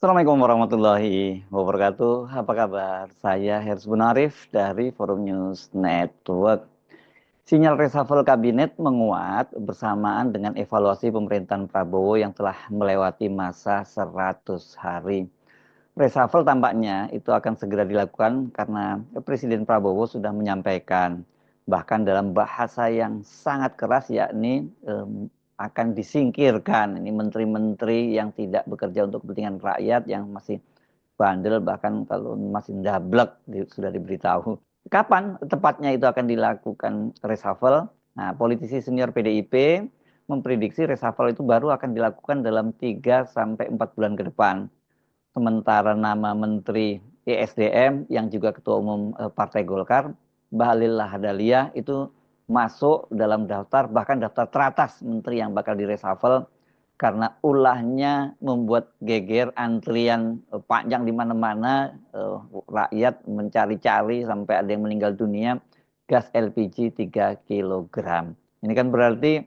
Assalamualaikum warahmatullahi wabarakatuh. Apa kabar? Saya Hersbun Bunarif dari Forum News Network. Sinyal reshuffle kabinet menguat bersamaan dengan evaluasi pemerintahan Prabowo yang telah melewati masa 100 hari. Reshuffle tampaknya itu akan segera dilakukan karena Presiden Prabowo sudah menyampaikan, bahkan dalam bahasa yang sangat keras, yakni akan disingkirkan ini menteri-menteri yang tidak bekerja untuk kepentingan rakyat, yang masih bandel, bahkan kalau masih ndablek sudah diberitahu. Kapan tepatnya itu akan dilakukan reshuffle? Nah, politisi senior PDIP memprediksi reshuffle itu baru akan dilakukan dalam 3 sampai 4 bulan ke depan. Sementara nama Menteri ESDM yang juga Ketua Umum Partai Golkar, Bahlil Lahadalia, itu masuk dalam daftar, bahkan daftar teratas menteri yang bakal direshuffle karena ulahnya membuat geger, antrian panjang di mana-mana, rakyat mencari-cari sampai ada yang meninggal dunia gas LPG 3 kilogram. Ini kan berarti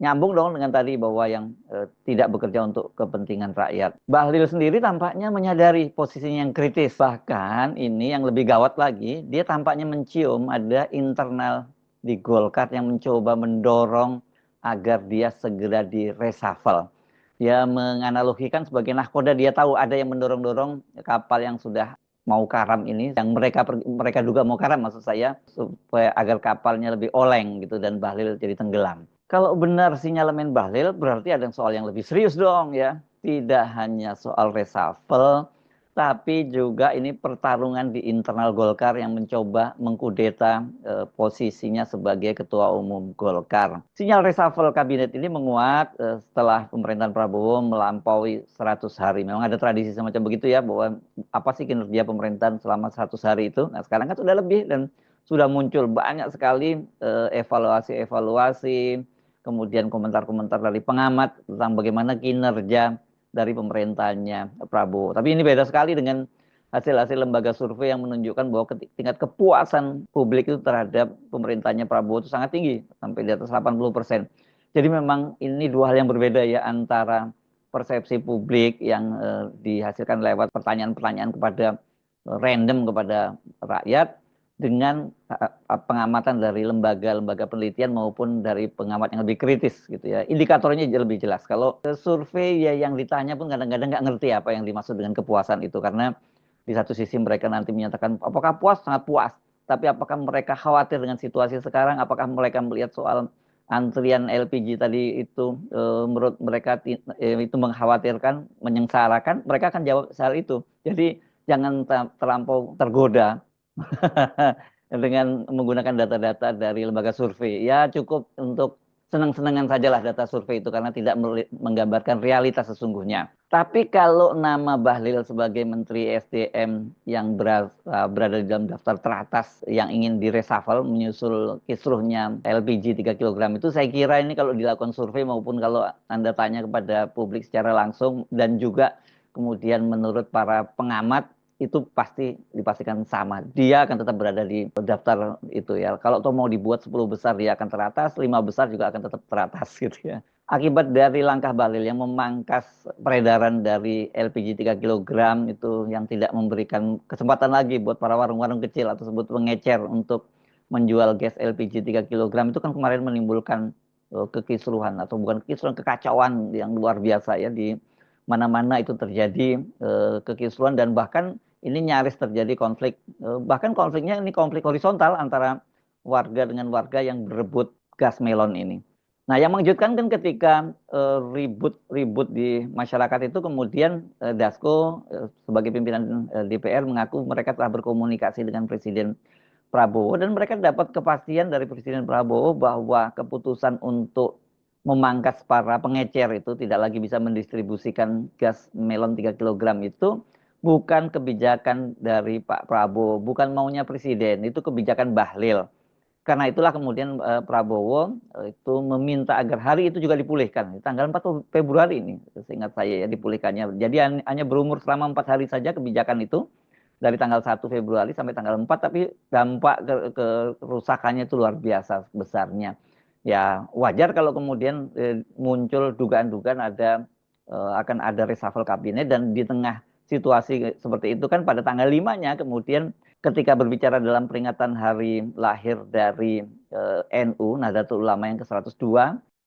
nyambung dong dengan tadi bahwa yang tidak bekerja untuk kepentingan rakyat. Bahlil sendiri tampaknya menyadari posisinya yang kritis. Bahkan ini yang lebih gawat lagi, dia tampaknya mencium ada internal di Golkar yang mencoba mendorong agar dia segera di reshuffle. Dia menganalogikan sebagai nahkoda, dia tahu ada yang mendorong-dorong kapal yang sudah mau karam ini, yang mereka duga mau karam maksud saya, supaya agar kapalnya lebih oleng gitu dan Bahlil jadi tenggelam. Kalau benar sinyalemen Bahlil, berarti ada soal yang lebih serius dong ya. Tidak hanya soal reshuffle, tapi juga ini pertarungan di internal Golkar yang mencoba mengkudeta posisinya sebagai Ketua Umum Golkar. Sinyal reshuffle kabinet ini menguat setelah pemerintahan Prabowo melampaui 100 hari. Memang ada tradisi semacam begitu ya, bahwa apa sih kinerja pemerintahan selama 100 hari itu. Nah, sekarang kan sudah lebih dan sudah muncul banyak sekali evaluasi-evaluasi, kemudian komentar-komentar dari pengamat tentang bagaimana kinerja dari pemerintahannya Prabowo. Tapi ini beda sekali dengan hasil-hasil lembaga survei yang menunjukkan bahwa tingkat kepuasan publik itu terhadap pemerintahannya Prabowo itu sangat tinggi, sampai di atas 80%. Jadi memang ini dua hal yang berbeda ya, antara persepsi publik yang dihasilkan lewat pertanyaan-pertanyaan kepada random kepada rakyat, dengan pengamatan dari lembaga-lembaga penelitian maupun dari pengamat yang lebih kritis gitu ya. Indikatornya lebih jelas. Kalau survei ya yang ditanya pun kadang-kadang nggak ngerti apa yang dimaksud dengan kepuasan itu, karena di satu sisi mereka nanti menyatakan apakah puas, sangat puas. Tapi apakah mereka khawatir dengan situasi sekarang? Apakah mereka melihat soal antrian LPG tadi itu menurut mereka itu mengkhawatirkan, menyengsarakan? Mereka akan jawab soal itu. Jadi jangan terlampau tergoda dengan menggunakan data-data dari lembaga survei. Ya cukup untuk senang-senangan sajalah data survei itu, karena tidak menggambarkan realitas sesungguhnya. Tapi kalau nama Bahlil sebagai Menteri SDM yang berada di dalam daftar teratas yang ingin direshuffle menyusul kisruhnya LPG 3 kilogram itu, saya kira ini kalau dilakukan survei maupun kalau Anda tanya kepada publik secara langsung, dan juga kemudian menurut para pengamat, itu pasti dipastikan sama. Dia akan tetap berada di daftar itu ya. Kalau toh mau dibuat 10 besar, dia akan teratas, 5 besar juga akan tetap teratas gitu ya. Akibat dari langkah Bahlil yang memangkas peredaran dari LPG 3 kilogram itu, yang tidak memberikan kesempatan lagi buat para warung-warung kecil atau sebut pengecer untuk menjual gas LPG 3 kilogram, itu kan kemarin menimbulkan kekisruhan, atau bukan kekisruhan, kekacauan yang luar biasa ya. Di mana-mana itu terjadi kekisruhan, dan bahkan ini nyaris terjadi konflik, bahkan konfliknya ini konflik horizontal antara warga dengan warga yang berebut gas melon ini. Nah, yang mengejutkan kan ketika ribut-ribut di masyarakat itu, kemudian Dasko sebagai pimpinan DPR mengaku mereka telah berkomunikasi dengan Presiden Prabowo, dan mereka dapat kepastian dari Presiden Prabowo bahwa keputusan untuk memangkas para pengecer itu, tidak lagi bisa mendistribusikan gas melon 3 kilogram itu, bukan kebijakan dari Pak Prabowo, bukan maunya Presiden, itu kebijakan Bahlil. Karena itulah kemudian Prabowo itu meminta agar hari itu juga dipulihkan. Tanggal 4 Februari ini, seingat saya ya, dipulihkannya. Jadi hanya berumur selama 4 hari saja kebijakan itu, dari tanggal 1 Februari sampai tanggal 4, tapi dampak kerusakannya itu luar biasa besarnya. Ya wajar kalau kemudian muncul dugaan-dugaan akan ada reshuffle kabinet, dan di tengah situasi seperti itu kan pada tanggal 5-nya kemudian ketika berbicara dalam peringatan hari lahir dari NU, Nahdlatul Ulama yang ke-102,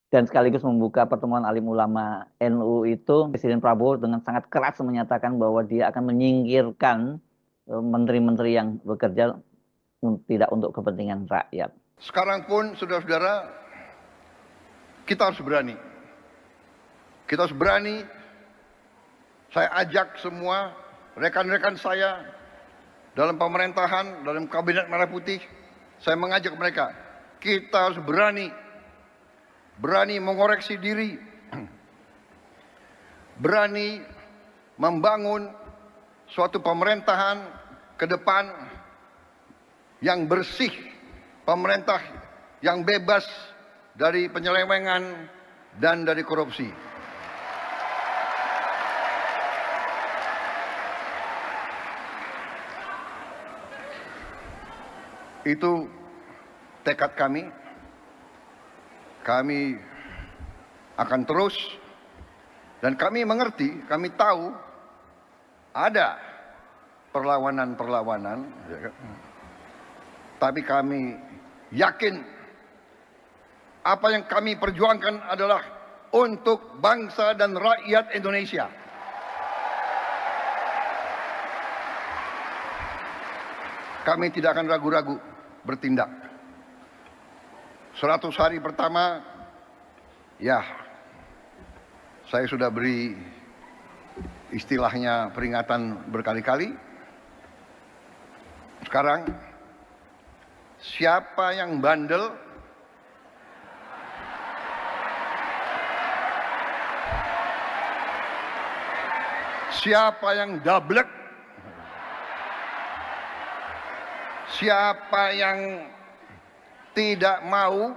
dan sekaligus membuka pertemuan alim ulama NU itu, Presiden Prabowo dengan sangat keras menyatakan bahwa dia akan menyingkirkan menteri-menteri yang bekerja tidak untuk kepentingan rakyat. Sekarang pun, saudara-saudara, kita harus berani. Kita harus berani. Saya ajak semua rekan-rekan saya dalam pemerintahan, dalam Kabinet Merah Putih, saya mengajak mereka, kita harus berani mengoreksi diri, berani membangun suatu pemerintahan ke depan yang bersih, pemerintah yang bebas dari penyelewengan dan dari korupsi. Itu tekad kami. Kami akan terus, dan kami mengerti, kami tahu ada perlawanan-perlawanan, tapi kami yakin apa yang kami perjuangkan adalah untuk bangsa dan rakyat Indonesia. Kami tidak akan ragu-ragu bertindak. 100 hari pertama, ya, saya sudah beri istilahnya peringatan berkali-kali. Sekarang, siapa yang bandel, siapa yang dablek, siapa yang tidak mau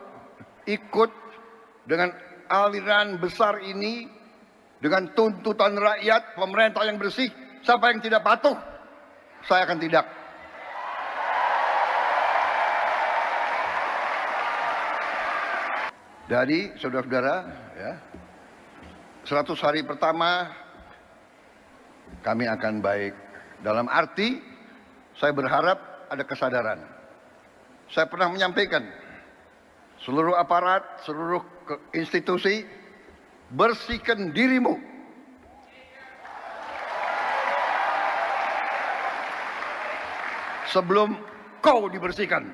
ikut dengan aliran besar ini, dengan tuntutan rakyat, pemerintah yang bersih, siapa yang tidak patuh, saya akan tidak. Jadi, saudara-saudara, ya, 100 hari pertama kami akan baik. Dalam arti, saya berharap ada kesadaran. Saya pernah menyampaikan, seluruh aparat, seluruh institusi, bersihkan dirimu. Sebelum kau dibersihkan.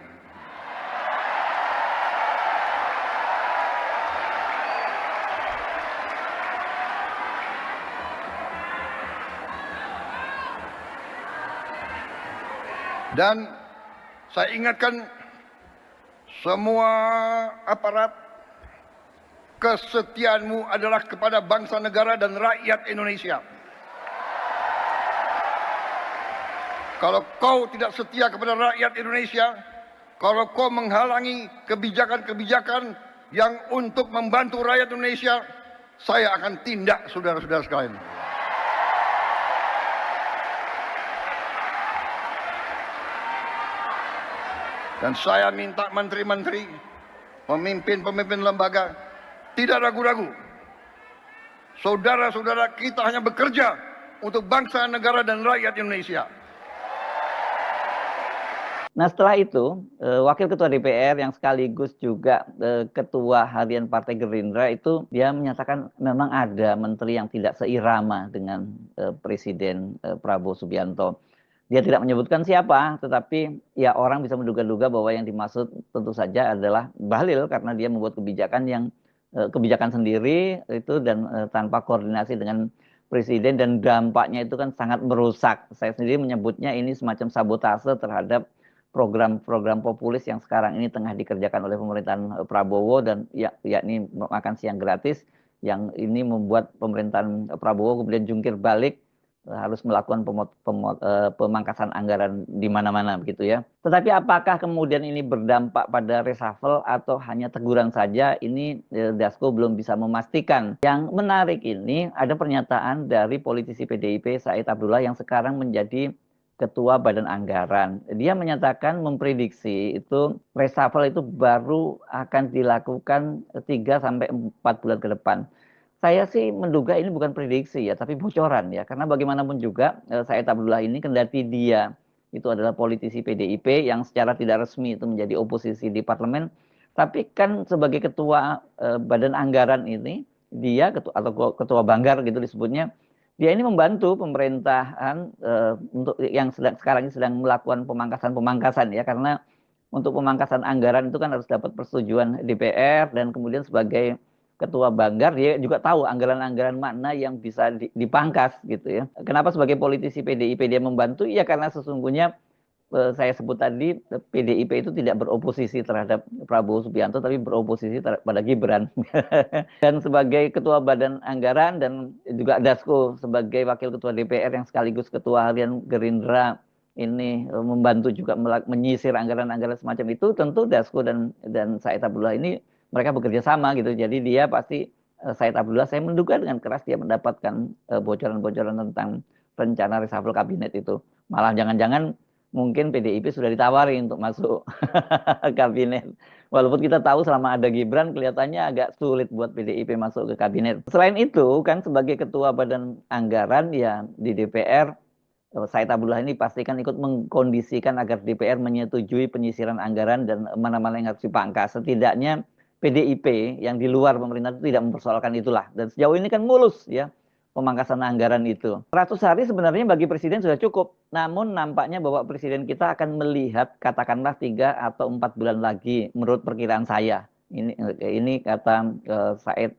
Dan saya ingatkan semua aparat, kesetiaanmu adalah kepada bangsa negara dan rakyat Indonesia. Kalau kau tidak setia kepada rakyat Indonesia, kalau kau menghalangi kebijakan-kebijakan yang untuk membantu rakyat Indonesia, saya akan tindak, saudara-saudara sekalian. Dan saya minta menteri-menteri, pemimpin-pemimpin lembaga, tidak ragu-ragu. Saudara-saudara kita hanya bekerja untuk bangsa, negara, dan rakyat Indonesia. Nah setelah itu, Wakil Ketua DPR yang sekaligus juga Ketua Harian Partai Gerindra itu dia menyatakan memang ada menteri yang tidak seirama dengan Presiden Prabowo Subianto. Dia tidak menyebutkan siapa, tetapi ya orang bisa menduga-duga bahwa yang dimaksud tentu saja adalah Bahlil karena dia membuat kebijakan yang kebijakan sendiri itu dan tanpa koordinasi dengan Presiden, dan dampaknya itu kan sangat merusak. Saya sendiri menyebutnya ini semacam sabotase terhadap program-program populis yang sekarang ini tengah dikerjakan oleh pemerintahan Prabowo, dan yakni makan siang gratis, yang ini membuat pemerintahan Prabowo kemudian jungkir balik, harus melakukan pemangkasan anggaran di mana-mana begitu ya. Tetapi apakah kemudian ini berdampak pada reshuffle atau hanya teguran saja? Ini Dasko belum bisa memastikan. Yang menarik ini ada pernyataan dari politisi PDIP Said Abdullah yang sekarang menjadi Ketua Badan Anggaran. Dia menyatakan, memprediksi itu reshuffle itu baru akan dilakukan 3 sampai 4 bulan ke depan. Saya sih menduga ini bukan prediksi ya, tapi bocoran ya. Karena bagaimanapun juga Said Abdullah ini kendati dia itu adalah politisi PDIP yang secara tidak resmi itu menjadi oposisi di parlemen, tapi kan sebagai ketua Badan Anggaran ini dia ketua atau ketua Banggar gitu disebutnya, dia ini membantu pemerintahan untuk yang sekarang ini sedang melakukan pemangkasan-pemangkasan ya, karena untuk pemangkasan anggaran itu kan harus dapat persetujuan DPR dan kemudian sebagai ketua Banggar dia juga tahu anggaran-anggaran mana yang bisa dipangkas gitu ya. Kenapa sebagai politisi PDIP dia membantu? Ya karena sesungguhnya saya sebut tadi PDIP itu tidak beroposisi terhadap Prabowo Subianto tapi beroposisi pada Gibran. Dan sebagai ketua Badan Anggaran dan juga Dasko sebagai wakil ketua DPR yang sekaligus ketua harian Gerindra ini membantu juga menyisir anggaran-anggaran semacam itu, tentu Dasko dan Said Abdullah ini mereka bekerja sama gitu. Jadi dia pasti Said Abdullah saya menduga dengan keras dia mendapatkan bocoran-bocoran tentang rencana reshuffle kabinet itu. Malah jangan-jangan mungkin PDIP sudah ditawari untuk masuk kabinet. Walaupun kita tahu selama ada Gibran kelihatannya agak sulit buat PDIP masuk ke kabinet. Selain itu kan sebagai ketua Badan Anggaran ya di DPR Said Abdullah ini pastikan ikut mengkondisikan agar DPR menyetujui penyisiran anggaran dan mana-mana yang harus dipangkas. Setidaknya PDIP yang di luar pemerintah itu tidak mempersoalkan itulah. Dan sejauh ini kan mulus ya pemangkasan anggaran itu. 100 hari sebenarnya bagi presiden sudah cukup. Namun nampaknya bahwa presiden kita akan melihat katakanlah 3 atau 4 bulan lagi menurut perkiraan saya. Ini kata Said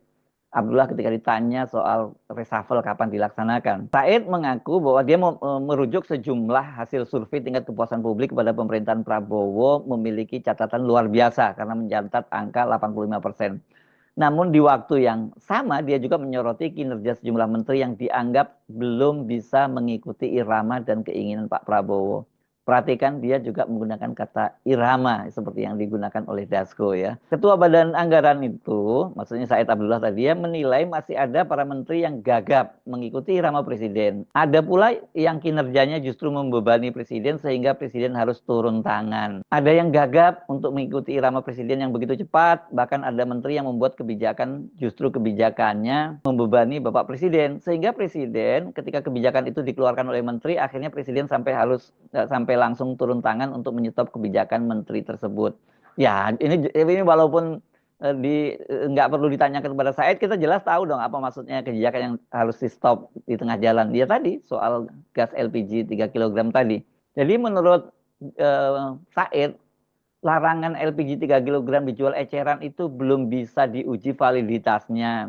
Abdullah ketika ditanya soal reshuffle kapan dilaksanakan. Said mengaku bahwa dia merujuk sejumlah hasil survei tingkat kepuasan publik kepada pemerintahan Prabowo memiliki catatan luar biasa karena mencatat angka 85%. Namun di waktu yang sama dia juga menyoroti kinerja sejumlah menteri yang dianggap belum bisa mengikuti irama dan keinginan Pak Prabowo. Perhatikan dia juga menggunakan kata irama seperti yang digunakan oleh Dasko ya. Ketua Badan Anggaran itu, maksudnya Said Abdullah tadi ya, menilai masih ada para menteri yang gagap mengikuti irama presiden. Ada pula yang kinerjanya justru membebani presiden sehingga presiden harus turun tangan. Ada yang gagap untuk mengikuti irama presiden yang begitu cepat, bahkan ada menteri yang membuat kebijakan justru kebijakannya membebani Bapak Presiden sehingga presiden ketika kebijakan itu dikeluarkan oleh menteri akhirnya presiden sampai langsung turun tangan untuk menyetop kebijakan menteri tersebut. Ya, ini walaupun nggak perlu ditanyakan kepada Said, kita jelas tahu dong apa maksudnya kebijakan yang harus di stop di tengah jalan. Dia tadi soal gas LPG 3 kg tadi. Jadi menurut Said, larangan LPG 3 kg dijual eceran itu belum bisa diuji validitasnya.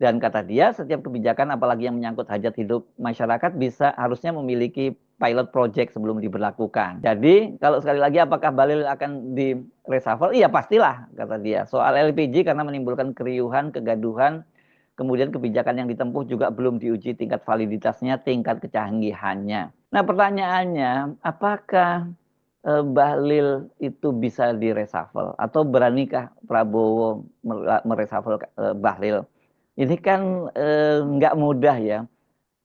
Dan kata dia, setiap kebijakan apalagi yang menyangkut hajat hidup masyarakat harusnya memiliki pilot project sebelum diberlakukan. Jadi, kalau sekali lagi apakah Bahlil akan di reshuffle? Iya, pastilah, kata dia. Soal LPG karena menimbulkan keriuhan, kegaduhan, kemudian kebijakan yang ditempuh juga belum diuji tingkat validitasnya, tingkat kecanggihannya. Nah, pertanyaannya, apakah Bahlil itu bisa di reshuffle? Atau beranikah Prabowo mereshuffle Bahlil? Ini kan nggak mudah ya.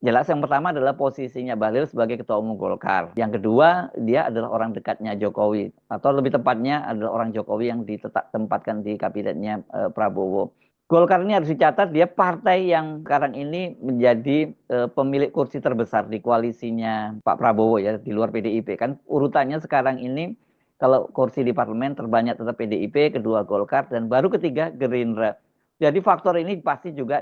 Jelas yang pertama adalah posisinya Bahlil sebagai Ketua Umum Golkar. Yang kedua, dia adalah orang dekatnya Jokowi. Atau lebih tepatnya adalah orang Jokowi yang ditempatkan di kabinetnya Prabowo. Golkar ini harus dicatat, dia partai yang sekarang ini menjadi pemilik kursi terbesar di koalisinya Pak Prabowo ya, di luar PDIP. Kan urutannya sekarang ini, kalau kursi di parlemen terbanyak tetap PDIP, kedua Golkar, dan baru ketiga Gerindra. Jadi faktor ini pasti juga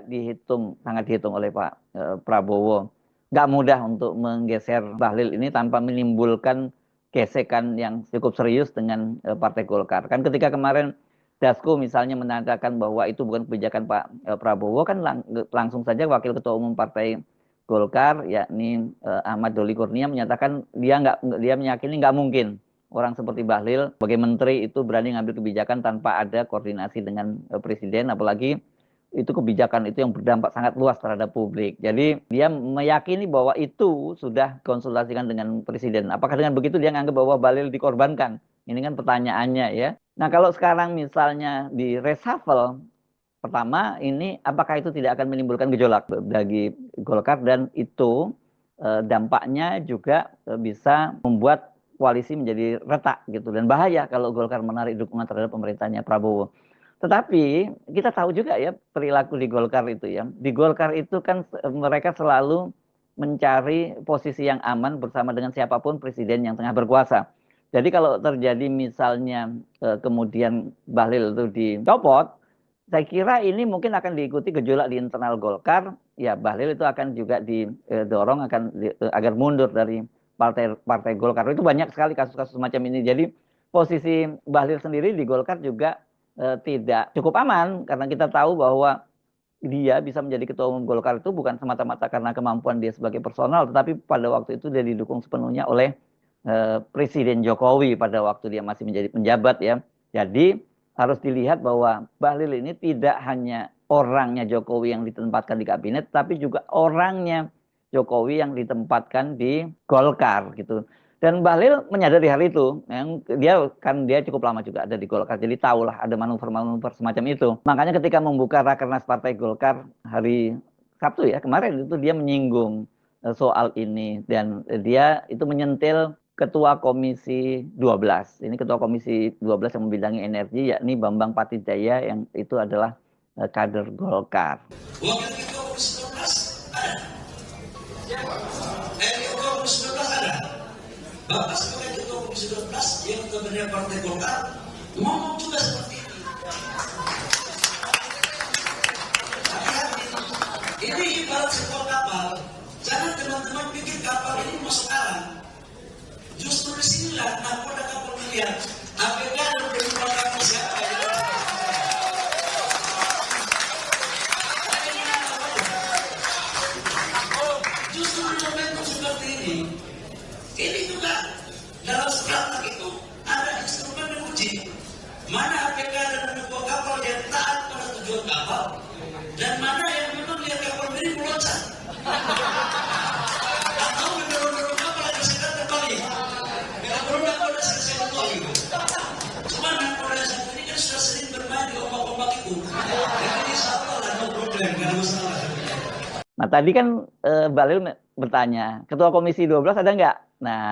sangat dihitung oleh Pak Prabowo. Nggak mudah untuk menggeser Bahlil ini tanpa menimbulkan gesekan yang cukup serius dengan Partai Golkar. Kan ketika kemarin Dasko misalnya menandakan bahwa itu bukan kebijakan Pak Prabowo, kan langsung saja Wakil Ketua Umum Partai Golkar, yakni Ahmad Doli Kurnia menyatakan dia meyakini nggak mungkin orang seperti Bahlil sebagai menteri itu berani ngambil kebijakan tanpa ada koordinasi dengan presiden, apalagi itu kebijakan itu yang berdampak sangat luas terhadap publik. Jadi dia meyakini bahwa itu sudah konsultasikan dengan presiden. Apakah dengan begitu dia menganggap bahwa Bahlil dikorbankan? Ini kan pertanyaannya ya. Nah kalau sekarang misalnya di reshuffle, pertama ini apakah itu tidak akan menimbulkan gejolak bagi Golkar dan itu dampaknya juga bisa membuat koalisi menjadi retak gitu dan bahaya kalau Golkar menarik dukungan terhadap pemerintahnya Prabowo. Tetapi kita tahu juga ya perilaku di Golkar itu ya. Di Golkar itu kan mereka selalu mencari posisi yang aman bersama dengan siapapun presiden yang tengah berkuasa. Jadi kalau terjadi misalnya kemudian Bahlil itu dicopot, saya kira ini mungkin akan diikuti gejolak di internal Golkar. Ya Bahlil itu akan juga didorong agar mundur dari partai Golkar. Itu banyak sekali kasus-kasus semacam ini. Jadi posisi Bahlil sendiri di Golkar juga tidak cukup aman karena kita tahu bahwa dia bisa menjadi ketua umum Golkar itu bukan semata-mata karena kemampuan dia sebagai personal, tetapi pada waktu itu dia didukung sepenuhnya oleh Presiden Jokowi pada waktu dia masih menjadi penjabat ya. Jadi harus dilihat bahwa Bahlil ini tidak hanya orangnya Jokowi yang ditempatkan di kabinet, tapi juga orangnya Jokowi yang ditempatkan di Golkar gitu. Dan Bahlil menyadari hal itu, yang dia cukup lama juga ada di Golkar, jadi tahulah ada manuver-manuver semacam itu. Makanya ketika membuka Rakernas Partai Golkar hari Sabtu ya kemarin itu dia menyinggung soal ini dan dia itu menyentil Ketua Komisi 12. Ini Ketua Komisi 12 yang membidangi energi yakni Bambang Patijaya yang itu adalah kader Golkar. Wakil Ketua Komisi 12 ada. Ketua Komisi 12 ada. Bapak sebagai Ketua Komisi 12 yang kemudian Partai Golkar ngomong juga seperti ini. Hati-hati. Ini ibarat sebuah kapal. Jangan teman-teman pikir kapal ini masuk arang. Justru disinilah nakoda kapal melihat APK dan perjuangan siapa ya. Justru di momentum seperti ini juga dalam strateg itu ada instrumen menguji mana APK dan membawa kapal yang taat pada tujuan kapal dan mana yang memang lihat kapal ini meloncat atau mendorong-dorong kapal yang sedang terbalik. Kalau selesai kembali, cuma nakoda satu ini kan sudah sering bermain di ombak-ombak itu. Jadi insya Allah ada problem, nggak ada masalah. Nah tadi kan Bahlil bertanya, Ketua Komisi 12 ada nggak? Nah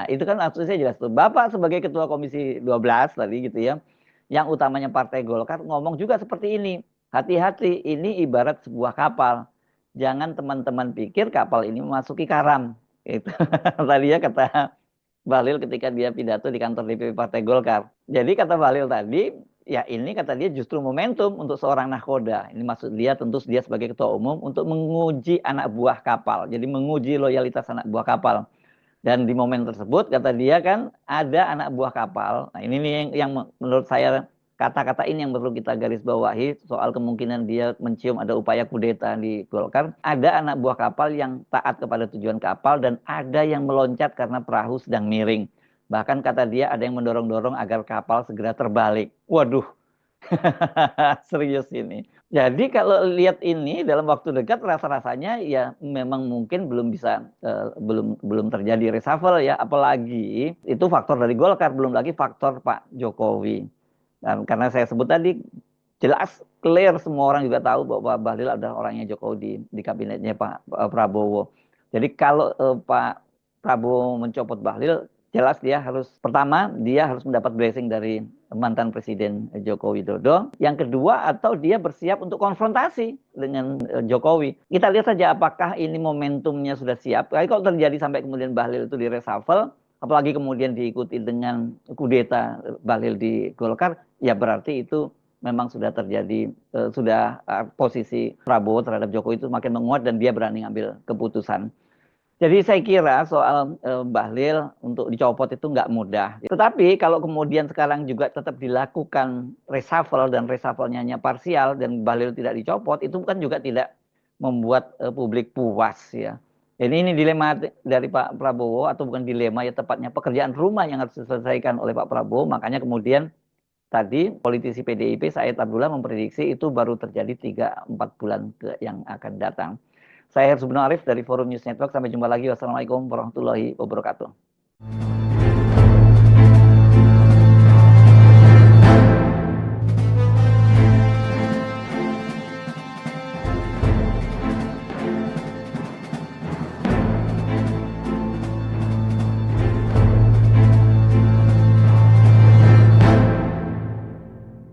itu kan maksudnya jelas tuh. Bapak sebagai Ketua Komisi 12 tadi gitu ya, yang utamanya Partai Golkar ngomong juga seperti ini. Hati-hati, ini ibarat sebuah kapal. Jangan teman-teman pikir kapal ini memasuki karam. Itu tadi ya kata Bahlil ketika dia pidato di kantor DPP Partai Golkar. Jadi kata Bahlil tadi, ya ini kata dia justru momentum untuk seorang nahkoda. Ini maksud dia tentu dia sebagai ketua umum untuk menguji anak buah kapal. Jadi menguji loyalitas anak buah kapal. Dan di momen tersebut kata dia kan ada anak buah kapal. Nah ini nih yang menurut saya kata-kata ini yang perlu kita garis bawahi soal kemungkinan dia mencium ada upaya kudeta di Golkar. Ada anak buah kapal yang taat kepada tujuan kapal dan ada yang meloncat karena perahu sedang miring. Bahkan kata dia ada yang mendorong-dorong agar kapal segera terbalik. Waduh, serius ini. Jadi kalau lihat ini dalam waktu dekat rasa-rasanya ya memang mungkin belum terjadi reshuffle ya, apalagi itu faktor dari Golkar, belum lagi faktor Pak Jokowi. Dan karena saya sebut tadi jelas clear semua orang juga tahu bahwa Bahlil adalah orangnya Jokowi di kabinetnya Pak Prabowo. Jadi kalau Pak Prabowo mencopot Bahlil, jelas dia harus mendapat blessing dari mantan Presiden Joko Widodo. Yang kedua, atau dia bersiap untuk konfrontasi dengan Jokowi. Kita lihat saja apakah ini momentumnya sudah siap. Kalau terjadi sampai kemudian Bahlil itu di reshuffle, apalagi kemudian diikuti dengan kudeta Bahlil di Golkar, ya berarti itu memang sudah terjadi, posisi Prabowo terhadap Jokowi itu makin menguat dan dia berani ngambil keputusan. Jadi saya kira soal Bahlil untuk dicopot itu nggak mudah. Tetapi kalau kemudian sekarang juga tetap dilakukan reshuffle dan reshuffle-nya hanya parsial dan Bahlil tidak dicopot, itu kan juga tidak membuat publik puas ya. Jadi ini dilema dari Pak Prabowo, atau bukan dilema ya, tepatnya pekerjaan rumah yang harus diselesaikan oleh Pak Prabowo. Makanya kemudian tadi politisi PDIP Said Abdullah memprediksi itu baru terjadi 3-4 bulan yang akan datang. Saya Herzubno Arif dari Forum News Network. Sampai jumpa lagi. Wassalamualaikum warahmatullahi wabarakatuh.